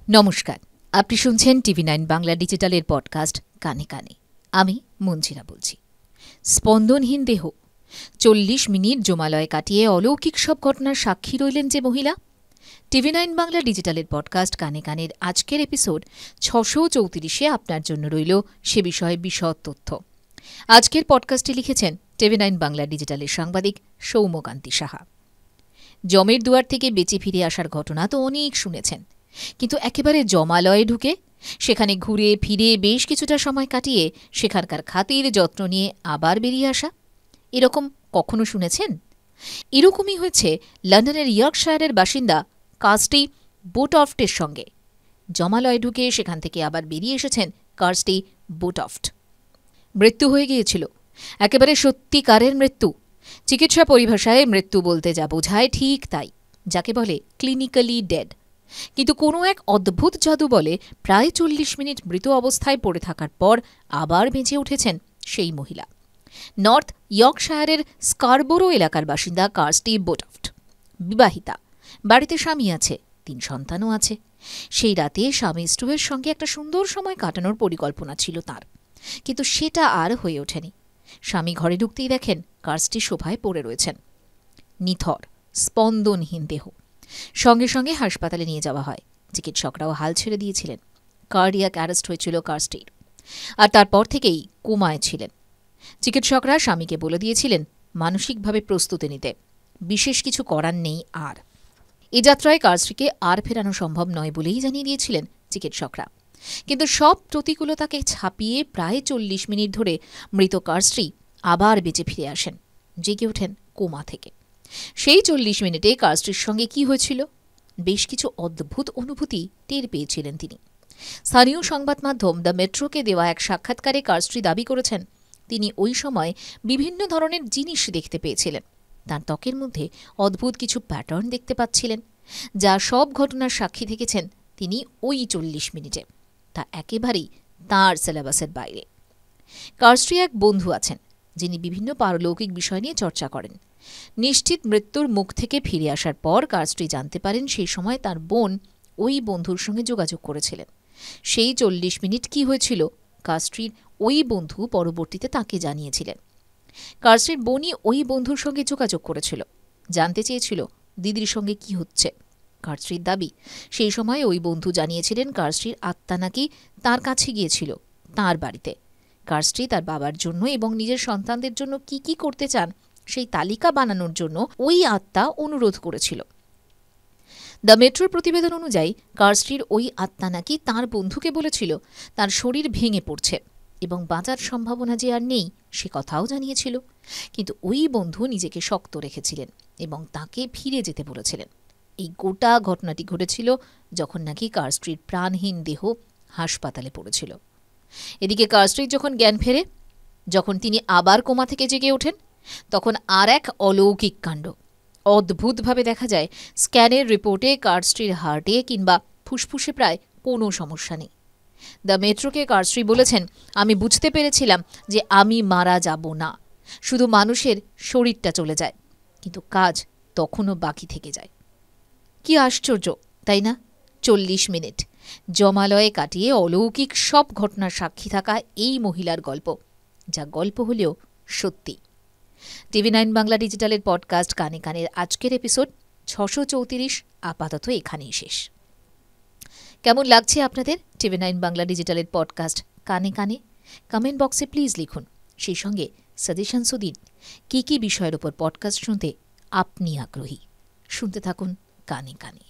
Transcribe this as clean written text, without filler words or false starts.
নমস্কার, আপনি শুনছেন TV9 বাংলা ডিজিটালের পডকাস্ট কানে কানে। আমি মঞ্জিরা বলছি। স্পন্দনহীন দেহ, 40 মিনিট জমালয় কাটিয়ে অলৌকিক সব ঘটনার সাক্ষী রইলেন যে মহিলা। TV9 বাংলা ডিজিটালের পডকাস্ট কানে কানের আজকের এপিসোড 634-এ আপনার জন্য রইল সে বিষয়ে বিশদ তথ্য। আজকের পডকাস্টটি লিখেছেন TV9 বাংলা ডিজিটালের সাংবাদিক সৌম্যকান্তি সাহা। জমের দুয়ার থেকে বেঁচে ফিরে আসার ঘটনা তো অনেক শুনেছেন, কিন্তু একেবারে জমালয়ে ঢুকে সেখানে ঘুরে ফিরে বেশ কিছুটা সময় কাটিয়ে সেখানকার খাতির যত্ন নিয়ে আবার বেরিয়ে আসা, এরকম কখনো শুনেছেন? এরকমই হয়েছে লন্ডনের ইয়র্কশায়ারের বাসিন্দা কার্স্টি বোটফটের সঙ্গে। জমালয়ে ঢুকে সেখান থেকে আবার বেরিয়ে এসেছেন কার্স্টি বোটফট। মৃত্যু হয়ে গিয়েছিল, একেবারে সত্যিকারের মৃত্যু। চিকিৎসা পরিভাষায় মৃত্যু বলতে যা বোঝায় ঠিক তাই, যাকে বলে ক্লিনিক্যালি ডেড। কিন্তু কোনো এক অদ্ভুত জাদু বলে প্রায় 40 মিনিট মৃত অবস্থায় পড়ে থাকার পর আবার বেঁচে উঠেছেন সেই মহিলা। নর্থ ইয়র্কশায়ারের স্কারবোরো এলাকার বাসিন্দা কার্স্টি বোটফট। বিবাহিতা, বাড়িতে স্বামী আছে, 3 সন্তানও আছে। সেই রাতে স্বামী স্টুয়ের সঙ্গে একটা সুন্দর সময় কাটানোর পরিকল্পনা ছিল তার, কিন্তু সেটা আর হয়ে ওঠেনি। স্বামী ঘরে ঢুকতেই দেখেন কার্স্টি সোফায় পড়ে রয়েছেন, নিথর, স্পন্দনহীন দেহ। সঙ্গে সঙ্গে হাসপাতালে নিয়ে যাওয়া হয়। চিকিৎসকরাও হাল ছেড়ে দিয়েছিলেন। কার্ডিয়াক অ্যারেস্ট হয়েছিল কার্স্টির, আর তারপর থেকেই কোমায় ছিলেন। চিকিৎসকরা স্বামীকে বলে দিয়েছিলেন মানসিকভাবে প্রস্তুতি নিতে, বিশেষ কিছু করার নেই আর। এ যাত্রায় কার্স্টিকে আর ফেরানো সম্ভব নয় বলেই জানিয়ে দিয়েছিলেন চিকিৎসকরা। কিন্তু সব প্রতিকূলতাকে ছাপিয়ে প্রায় 40 মিনিট ধরে মৃত কার্স্টি আবার বেঁচে ফিরে আসেন, জেগে ওঠেন কোমা থেকে। সেই 40 মিনিটে কার্স্টির সঙ্গে কি হয়েছিল? বেশ কিছু অদ্ভুত অনুভূতি টের পেয়েছিলেন তিনি। স্থানীয় সংবাদ মাধ্যম দ্য মেট্রোকে দেওয়া এক সাক্ষাৎকারে কার্স্টি দাবি করেছেন তিনি ওই সময় বিভিন্ন ধরনের জিনিস দেখতে পেয়েছিলেন। তাঁর ত্বকের মধ্যে অদ্ভুত কিছু প্যাটার্ন দেখতে পাচ্ছিলেন, যা সব ঘটনার সাক্ষী থেকেছেন তিনি ওই 40 মিনিটে। তা একেবারেই তাঁর সিলেবাসের বাইরে। কার্স্টি এক বন্ধু আছেন যিনি বিভিন্ন পারলৌকিক বিষয় নিয়ে চর্চা করেন। নিশ্চিত মৃত্যুর মুখ থেকে ফিরে আসার পর কার্স্টি জানতে পারেন সেই সময় তার বোন ওই বন্ধুর সঙ্গে যোগাযোগ করেছিলেন। সেই 40 মিনিট কি হয়েছিল কার্স্টির ওই বন্ধু পরবর্তীতে তাকে জানিয়েছিলেন। কার্স্টির বোনই ওই বন্ধুর সঙ্গে যোগাযোগ করেছিল, জানতে চেয়েছিল দিদির সঙ্গে কি হচ্ছে। কার্স্টির দাবি সেই সময় ওই বন্ধু জানিয়েছিলেন কার্স্টির আত্মা নাকি তাঁর কাছে গিয়েছিল তাঁর বাড়িতে। কার্স্টি তার বাবার জন্য এবং নিজের সন্তানদের জন্য কি কি করতে চান সেই তালিকা বানানোর জন্য ওই আত্মা অনুরোধ করেছিল। দ্য মেট্রোর প্রতিবেদন অনুযায়ী কার্স্টির ওই আত্মা নাকি তাঁর বন্ধুকে বলেছিল তার শরীর ভেঙে পড়ছে এবং বাঁচার সম্ভাবনা যে আর নেই সে কথাও জানিয়েছিল। কিন্তু ওই বন্ধু নিজেকে শক্ত রেখেছিলেন এবং তাকে ফিরে যেতে বলেছিলেন। এই গোটা ঘটনাটি ঘটেছিল যখন নাকি কার্স্টির প্রাণহীন দেহ হাসপাতালে পড়েছিল। এদিকে কার্স্টির যখন জ্ঞান ফেরে, যখন তিনি আবার কোমা থেকে জেগে ওঠেন, তখন আর এক অলৌকিক কাণ্ড। অদ্ভুতভাবে দেখা যায় স্ক্যানের রিপোর্টে কার্স্টির হার্টে কিংবা ফুসফুসে প্রায় কোনো সমস্যা নেই। দ্য মেট্রোকে কার্স্টি বলেছেন, আমি বুঝতে পেরেছিলাম যে আমি মারা যাব না, শুধু মানুষের শরীরটা চলে যায়, কিন্তু কাজ তখনও বাকি থেকে যায়। কি আশ্চর্য, তাই না? 40 মিনিট জমালয়ে কাটিয়ে অলৌকিক সব ঘটনার সাক্ষী থাকা এই মহিলার গল্প, যা গল্প হলেও সত্যি। TV9 বাংলা ডিজিটালের পডকাস্ট কানে কানের আজকের এপিসোড 634 আপাতত এখানেই শেষ। কেমন লাগছে আপনাদের TV9 বাংলা ডিজিটালের পডকাস্ট কানে কানে? কমেন্ট বক্সে প্লিজ লিখুন। সেই সঙ্গে সাজেশনসও দিন কি কি বিষয়ের উপর পডকাস্ট শুনতে আপনি আগ্রহী। শুনতে থাকুন কানে কানে।